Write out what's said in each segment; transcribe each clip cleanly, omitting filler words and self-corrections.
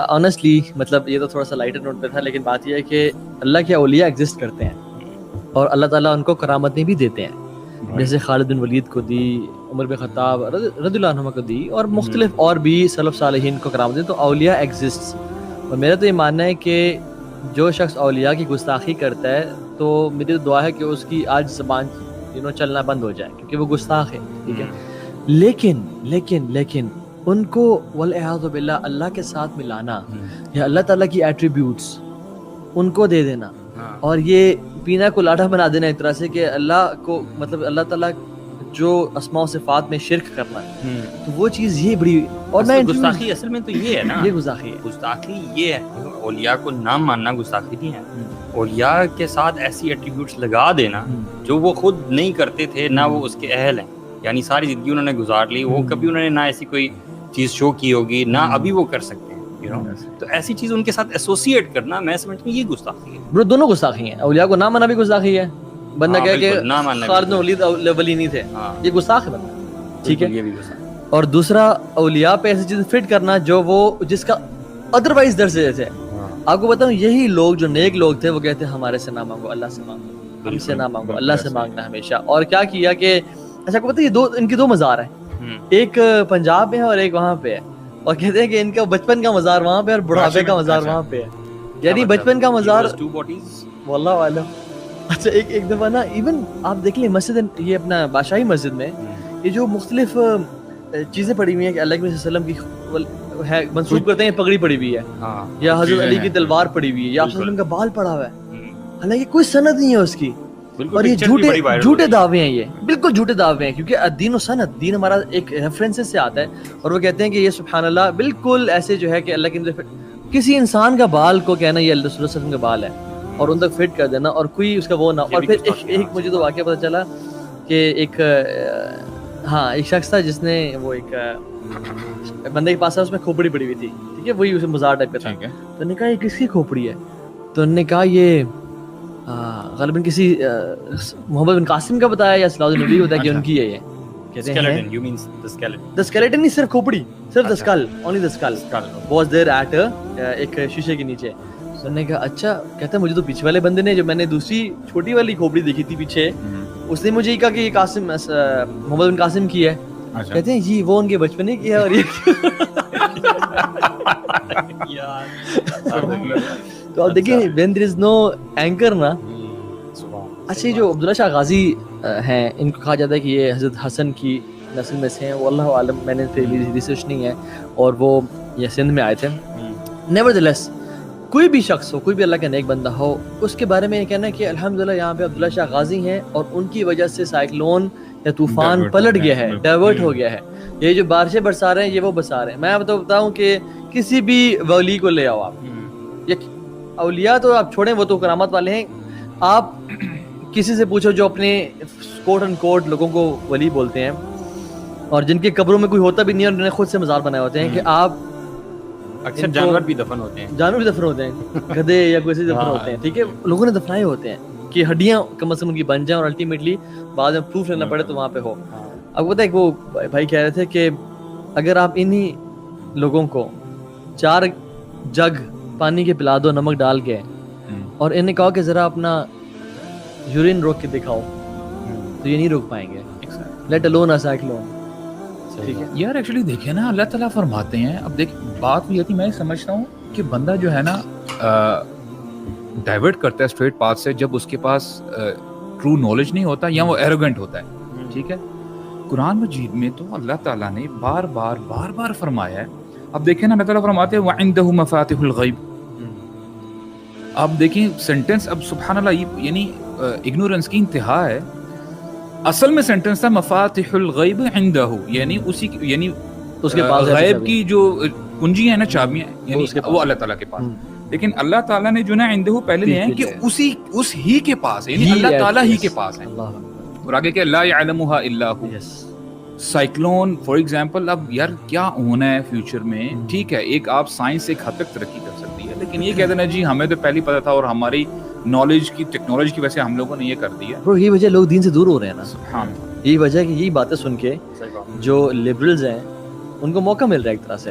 Honestly مطلب یہ تو تھوڑا سا لائٹر نوٹ پہ تھا، لیکن بات یہ ہے کہ اللہ کے اولیاء ایگزسٹ کرتے ہیں اور اللہ تعالیٰ ان کو کرامتیں بھی دیتے ہیں، جیسے خالد بن ولید کو دی، عمر بن خطاب رضی اللہ عنہ کو دی، اور مختلف اور بھی سلف صالحین کو کرامتیں. تو اولیاء ایگزسٹ. اور میرا تو یہ ماننا ہے کہ جو شخص اولیاء کی گستاخی کرتا ہے تو میری تو دعا ہے کہ اس کی آج زبان چلنا بند ہو جائے، کیونکہ وہ گستاخ ہے. ٹھیک ہے، لیکن ان کو والعیاذ باللہ اللہ کے ساتھ ملانا یا اللہ تعالیٰ کی ایٹریبیوٹس ان کو دے دینا اور یہ پینا کو لاٹھا بنا دینا ایک طرح سے کہ اللہ کو مطلب اللہ تعالیٰ جو اسماء و صفات میں شرک کرنا ہے، تو وہ چیز یہ بڑی اور میں گستاخی اصل میں تو یہ ہے نا، یہ گستاخی ہے. گستاخی یہ ہے، اولیاء کو نہ ماننا گستاخی نہیں ہے. اولیاء کے ساتھ ایسی ایٹریبیوٹس لگا دینا جو وہ خود نہیں کرتے تھے، نہ وہ اس کے اہل ہیں، یعنی ساری زندگی انہوں نے گزار لی، وہ کبھی انہوں نے نہ ایسی کوئی چیز شو کی ہوگی، نہ ابھی وہ کر سکتے ہیں. تو ایسی چیز ان کے ساتھ ایسوسیٹ کرنا میں سمجھتا ہوں یہ گستاخی ہے. برو دونوں گستاخی ہیں، اولیاء کو نہ ماننا بھی گستاخی ہے. بندہ کہے کہ خالد بن ولید ولی نہیں تھے، یہ گستاخ ہے بندہ. ٹھیک ہے، اور دوسرا اولیاء پہ ایسی چیز فٹ کرنا جو وہ جس کا ادروائز درس دیتے تھے. آپ کو بتاؤں یہی لوگ جو نیک لوگ تھے وہ کہتے ہیں ہمارے سے نہ مانگو، اللہ سے مانگو، ہم سے نہ مانگو، اللہ سے مانگنا ہمیشہ. اور کیا کیا کہ اچھا کو پتہ یہ ان کی دو مزار ہیں، ایک پنجاب میں ہے اور ایک وہاں پہ ہے، اور کہتے ہیں کہ ان کا بچپن کا مزار وہاں پہ اور بڑھاپے کا مزار وہاں پہ ہے. یعنی بچپن کا مزار واللہ عالم. اچھا ایک دفعہ نا ایون آپ دیکھ لیں مسجد یہ اپنا بادشاہی مسجد میں یہ جو مختلف چیزیں پڑی ہوئی ہیں کہ اللہ کے صلی اللہ علیہ وسلم کی ہے منسوب کرتے ہیں، پگڑی پڑی ہوئی ہے یا حضرت علی کی تلوار پڑی ہوئی ہے یا آپ صلی اللہ علیہ وسلم کا بال پڑا ہوا ہے، حالانکہ کوئی سند نہیں ہے اس کی. اور یہ جھوٹے دعوے ہیں، یہ بالکل جھوٹے دعوے ہیں، کیونکہ دین و سند، دین ہمارا ایک ریفرنسز سے آتا ہے. اور وہ کہتے ہیں کہ یہ سبحان اللہ بالکل ایسے جو ہے کہ اللہ کے کسی انسان کا بال کو کہنا یہ اللہ صلی اللہ علیہ وسلم کا بال ہے اور ان تک فٹ کر دینا اور کوئی اس کا وہ نہ. اور پھر ایک مجھے تو واقعہ پتہ چلا کہ ایک شخص تھا جس نے وہ ایک بندے کے پاس اس میں کھوپڑی پڑی ہوئی تھی. ٹھیک ہے، وہی اسے مزار ٹائپ کا تھا. تو نے کہا یہ کس کی کھوپڑی ہے؟ تو انہوں نے کہا یہ غالباً کسی محمد بن قاسم کا بتایا یا صلاح النبی بتایا کہ ان کی ہے. یہ کہتے ہیں the skeleton نہیں، صرف کھوپڑی، صرف the skull, only the skull was there at ایک شیشے کے نیچے. تو نے کہا اچھا. کہتا ہے مجھے تو پیچھے والے بندے نے جو میں نے دوسری چھوٹی والی کھوپڑی دیکھی تھی پیچھے، اس نے مجھے یہ کہا کہ یہ قاسم محمد بن قاسم کی ہے. کہتے ہیں جی وہ ان کے بچپنے کی ہے اور یہ تو آپ دیکھیں when there is no anchor نا. اچھا جو عبداللہ شاہ غازی ہیں ان کو کہا جاتا ہے کہ یہ حضرت حسن کی نسل میں سے ہیں، وہ اللہ عالم، میں نے ریسرچ نہیں ہے، اور وہ یہ سندھ میں آئے تھے. نیورتھلیس کوئی بھی شخص ہو، کوئی بھی اللہ کا نیک بندہ ہو، اس کے بارے میں یہ کہنا ہے کہ الحمدللہ یہاں پہ عبداللہ شاہ غازی ہیں اور ان کی وجہ سے سائیکلون یا طوفان پلٹ گیا ہے، ڈائیورٹ ہو گیا ہے. یہ جو بارشیں برسا رہے ہیں یہ وہ برسا رہے ہیں. میں تو بتاؤں کہ کسی بھی ولی کو لے آؤ آپ، اولیاء تو آپ چھوڑیں، وہ تو کرامت والے ہیں. آپ کسی سے پوچھو جو اپنے کوٹ اینڈ کوٹ لوگوں کو ولی بولتے ہیں اور جن کے قبروں میں کوئی ہوتا بھی نہیں ہے اور انہوں نے خود سے مزار بنائے ہوتے ہیں، کہ آپ اکثر جانور بھی دفن ہوتے ہیں، گدھے یا کوئی دفن ہوتے ہیں. ٹھیک ہے، لوگوں نے دفنائے ہوتے ہیں کہ ہڈیاں کم از کم ان کی بن جائیں اور الٹیمیٹلی بعد میں پروف لینا پڑے تو وہاں پہ ہو. اب پتہ ہے وہ بھائی کہہ رہے تھے کہ اگر آپ انہی لوگوں کو 4 جگ پانی کے پلا دو نمک ڈال کے اور انہیں کہو کہ ذرا اپنا یورین روک کے دکھاؤ تو یہ نہیں روک پائیں گے، لیٹ الون ا سائیکلون. ٹھیک ہے یار، ایکچولی دیکھیں نا اللہ تعالیٰ فرماتے ہیں، اب دیکھ بات یہ تھی، میں سمجھتا ہوں کہ بندہ جو ہے نا ڈائیورٹ کرتا ہے اسٹریٹ پاتھ سے جب اس کے پاس ٹرو نالج نہیں ہوتا یا وہ ایروگنٹ ہوتا ہے. ٹھیک ہے، قرآن مجید میں تو اللہ تعالیٰ نے بار بار فرمایا ہے. اب دیکھیں نا اللہ تعالیٰ فرماتے ہیں وَعِندَهُ مَفَاتِحُ الْغَيْبِ. اب دیکھیں سینٹنس، اب سبحان اللہ یعنی اگنورنس کی انتہا ہے. اصل میں سینٹنس تھا مفاتح الغیب عندہ، یعنی اسی یعنی اس کے پاس غیب کی جو کنجی ہیں نا، چابیاں، یعنی وہ اللہ تعالیٰ کے پاس. لیکن اللہ تعالیٰ نے جو نا عندہ پہلے لے ہیں کہ اس ہی کے پاس، یعنی اللہ تعالیٰ ہی کے پاس ہے. اور آگے کہ لا یعلمها الا هو. سائیکلون فار ایگزامپل، اب یار کیا ہونا ہے فیوچر میں؟ ٹھیک ہے، ایک آپ سائنس سے ایک حد تک ترقی کر سکتی ہے، لیکن یہ کہتے ہیں جی ہمیں تو پہلے پتا تھا اور ہماری نالج کی ٹیکنالوجی کی وجہ سے ہم لوگوں نے یہ کر دیا. برو یہ وجہ لوگ دین سے دور ہو رہے ہیں نا. سبحان اللہ، یہی وجہ ہے کہ یہی باتیں سن کے جو لبرلز ہیں ان کو موقع مل رہا ہے ایک طرح سے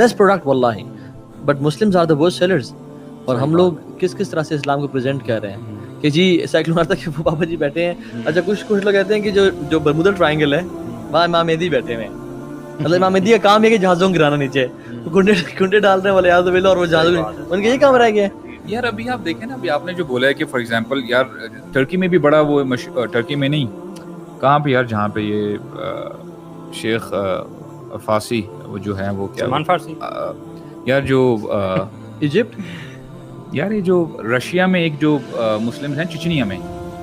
best product wallahi, but Muslims are the worst sellers. اور ہم لوگ کس کس طرح سے اسلام کو پریزنٹ کر رہے ہیں کہ جی سائیکلون آتا کہ وہ بابا جی بیٹھے ہیں. اچھا کچھ لوگ کہتے ہیں کہ جو برمودا ٹرائنگل ہے وہاں امام مہدی بیٹھے ہوئے ہیں. مطلب امام مہدی کا کام ہے کہ جہازوں کو گرانا نیچے, کنڈے ڈالنے والے یاد اور وہ جہازوں ان کا یہ کام رہ گیا. یار ابھی آپ دیکھیں نا, ابھی آپ نے جو بولا ہے کہ فار ایگزامپل یار ترکی میں بھی بڑا وہ ٹرکی میں نہیں کہاں پہ یار جہاں پہ یہ شیخ فارسی وہ جو ہے وہ کیا سلمان فارسی یار جو ایجپٹ یار یہ جو رشیا میں ایک جو مسلم ہیں چچنیا میں,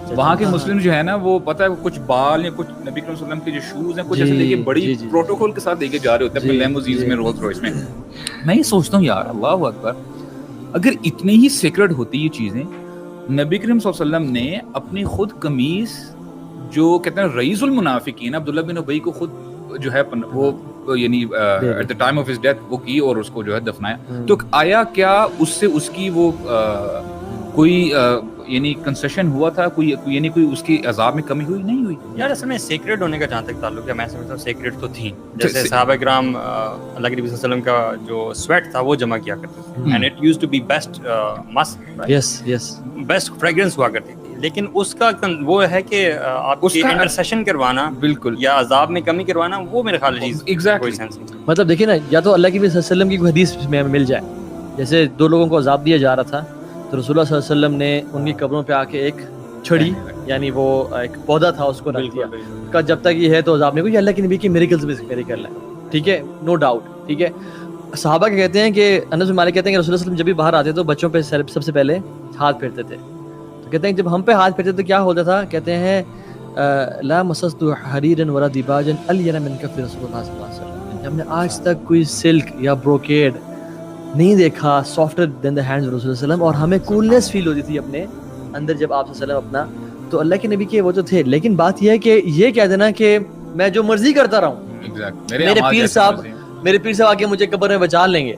وہاں کے مسلم جو ہے نا وہ پتہ ہے کچھ بال یا کچھ نبی کریم صلی اللہ علیہ وسلم کے جو شوز ہیں کچھ ایسے لے کے بڑی پروٹوکول کے ساتھ لے کے جا رہے ہوتے ہیں اپنے لیموزینز میں, رولز روئس میں. میں یہ سوچتا ہوں یار اللہ اکبر, اگر اتنی ہی سیکرڈ ہوتی یہ چیزیں, نبی کریم صلی اللہ علیہ وسلم نے اپنی خود قمیص جو کہتے ہیں رئیس المنافقین عبداللہ بن ابی کو خود جو ہے وہ یعنی at the time of his death وہ کی اور اس کو جو ہے دفنایا, تو آیا کیا اس سے اس کی وہ کوئی یعنی کنسیشن ہوا تھا, کوئی یعنی کوئی اس کی عذاب میں کمی ہوئی نہیں ہوئی؟ یار اصل میں سیکریٹ ہونے کا جہاں تک تعلق ہے میں سمجھتا ہوں سیکریٹ تو تھی. جیسے صحابہ کرام اللہ کے نبی صلی اللہ علیہ وسلم کا جو سویٹ تھا وہ جمع کیا کرتے تھے, and it used to be best musk, yes best fragrance ہوا کرتی تھی. لیکن اس کا وہ ہے کہ آپ کی انٹرسیشن کروانا بالکل یا عذاب میں کمی کروانا, وہ میرے خیال ہے کوئی سینس نہیں. مطلب دیکھیں نا, یا تو اللہ کے نبی صلی اللہ علیہ وسلم کی کوئی حدیث میں مل جائے, جیسے 2 لوگوں کو عذاب دیا جا رہا تھا تو رسول اللہ صلی اللہ علیہ وسلم نے ان کی قبروں پہ آ کے ایک چھڑی یعنی وہ ایک پودا تھا اس کو رکھ دیا کہ جب تک یہ ہے تو عذاب نہیں کوئی. اللہ کے نبی کی میریکلز بھی میریکل ہے, ٹھیک ہے, نو ڈاؤٹ, ٹھیک ہے. صحابہ کے کہتے ہیں کہ انس بن مالک کہتے ہیں کہ رسول اللہ صلی اللہ علیہ وسلم جب بھی باہر آتے تو بچوں پہ سب سے پہلے ہاتھ پھیرتے تھے. تو کہتے ہیں جب ہم پہ ہاتھ پھیرتے تو کیا ہوتا تھا, کہتے ہیں لا مسست حریرا ولا دیباجا الین من کف رسول اللہ صلی اللہ علیہ وسلم, ہم نے آج تک کوئی سلک یا بروکیڈ نہیں دیکھا سافٹر دین دا ہینڈز رسول اللہ صلی اللہ علیہ وسلم, اور ہمیں کولنس فیل ہوتی تھی اپنے اندر جب آپ صلی اللہ علیہ وسلم اپنا. تو اللہ کے نبی کے وہ تو تھے, لیکن بات یہ ہے کہ یہ کہہ دینا کہ میں جو مرضی کرتا رہا ہوں, میرے پیر صاحب آ کے مجھے قبر میں بچا لیں گے,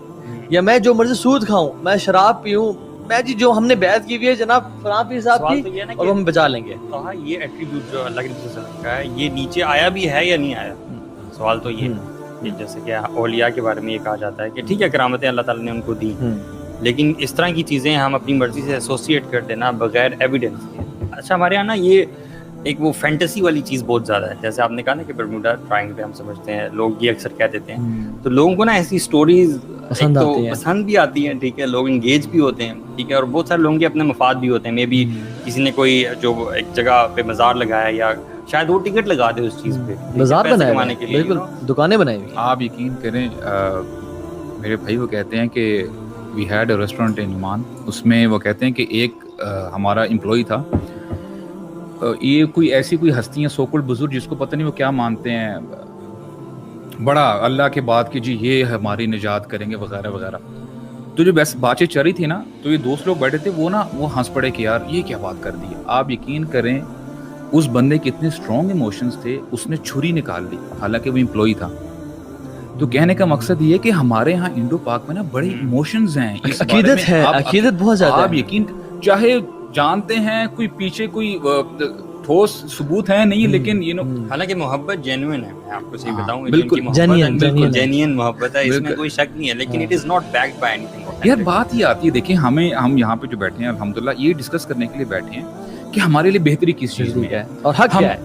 یا میں جو مرضی سود کھاؤں, میں شراب پیوں, میں جی جو ہم نے بیعت کی ہوئی ہے جناب فلاں پیر صاحب کی اور وہ ہمیں بچا لیں گے. کہا یہ ایٹریبیوٹ جو اللہ کے نبی صلی اللہ علیہ وسلم کا ہے یہ نیچے آیا بھی ہے یا نہیں آیا, سوال تو یہ ہے. جیسے کہ اولیاء کے بارے میں یہ کہا جاتا ہے کہ ٹھیک ہے کرامتیں اللہ تعالیٰ نے ان کو دی, لیکن اس طرح کی چیزیں ہم اپنی مرضی سے ایسوسیٹ کر دینا بغیر ایویڈنس کے. اچھا ہمارے یہاں نا یہ ایک وہ فینٹیسی والی چیز بہت زیادہ ہے, جیسے آپ نے کہا نا کہ برموڈا ٹرائنگل پہ ہم سمجھتے ہیں, لوگ یہ اکثر کہہ دیتے ہیں, تو لوگوں کو نا ایسی سٹوریز پسند بھی آتی ہیں, ٹھیک ہے, لوگ انگیج بھی ہوتے ہیں, ٹھیک ہے, اور بہت سارے لوگوں کے اپنے مفاد بھی ہوتے ہیں. مے بی کسی نے کوئی جو ایک جگہ پہ مزار لگایا یا شاید وہ ٹکٹ لگا دے اس چیز پہ, مزار بنانے کے لیے, بالکل دکانیں بنائی ہوئی. آپ یقین کریں میرے بھائی وہ کہتے ہیں کہ we had a restaurant in Oman, اس میں وہ کہتے ہیں کہ ایک ہمارا امپلائی تھا, یہ کوئی ایسی کوئی ہستیاں سوکل بزرگ جس کو پتہ نہیں وہ کیا مانتے ہیں بڑا اللہ کے بعد کہ جی یہ ہماری نجات کریں گے وغیرہ وغیرہ. تو جو بس باتیں چل رہی تھی نا, تو یہ دوست لوگ بیٹھے تھے, وہ نا وہ ہنس پڑے کہ یار یہ کیا بات کر دی. آپ یقین کریں اس بندے کے اتنے اسٹرانگ ایموشنز تھے, اس نے چھری نکال لی, حالانکہ وہ امپلائی تھا. تو کہنے کا مقصد یہ کہ ہمارے ہاں انڈو پاک میں نا بڑے ایموشنز ہیں, عقیدت ہے, عقیدت بہت زیادہ. آپ یقین چاہے جانتے ہیں کوئی پیچھے کوئی ٹھوس ثبوت ہے نہیں, لیکن یو نو حالانکہ محبت جینوئن ہے, میں آپ کو صحیح بتاؤں, بالکل جینوئن محبت ہے, اس میں کوئی شک نہیں ہے, لیکن it is not backed by any thing. یار بات یہ آتی ہے, دیکھیں ہم یہاں پہ جو بیٹھے ہیں الحمدللہ یہ ڈسکس کرنے کے لیے بیٹھے ہیں کہ ہمارے لیے بہتری کس چیز میں ہے اور حق کیا ہے.